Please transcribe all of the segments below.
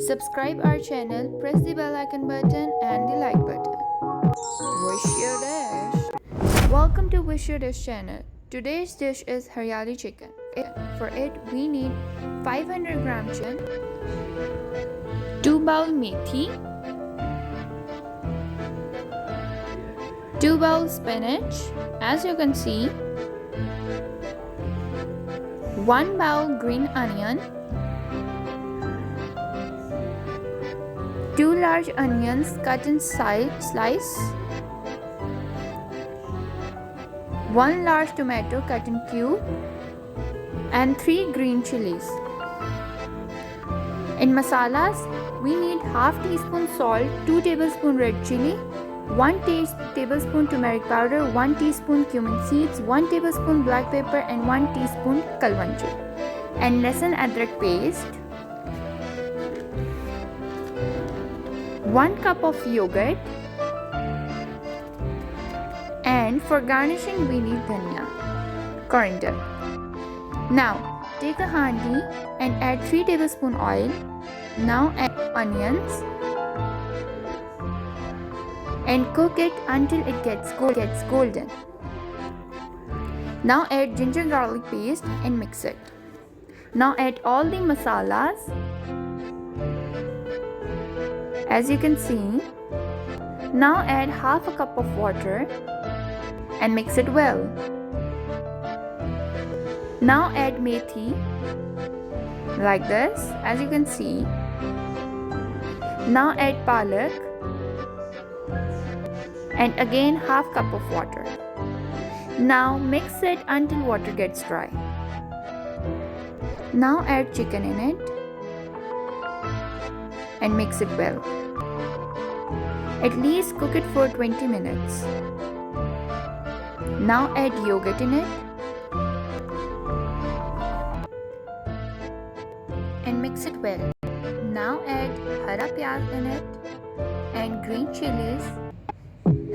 Subscribe our channel, press the bell icon button and the like button. Wish Your Dish. Welcome to Wish Your Dish channel. Today's dish is Haryali chicken. For it we need 500 gram chicken, 2 bowl methi, 2 bowl spinach, as you can see, 1 bowl green onion, 2 large onions cut in slice, 1 large tomato cut in cube, and 3 green chilies. In masalas, we need half teaspoon salt, 2 tablespoon red chili, 1 tablespoon turmeric powder, 1 teaspoon cumin seeds, 1 tablespoon black pepper and 1 teaspoon Kalonji, and lehsun adrak paste, 1 cup of yogurt, and for garnishing we need dhania, coriander. Now take a handi and add 3 tablespoon oil. Now add onions and cook it until it gets golden. Now add ginger garlic paste and mix it. Now add all the masalas. As you can see, now add half a cup of water and mix it well. Now add methi like this, as you can see. Now add palak and again half cup of water. Now mix it until water gets dry. Now add chicken in it and mix it well. At least cook it for 20 minutes. Now add yogurt in it and mix it well. Now add Hara Payaz in it and green chilies.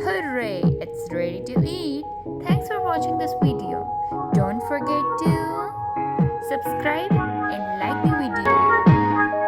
Hooray! It's ready to eat. Thanks for watching this video. Don't forget to subscribe and like the video.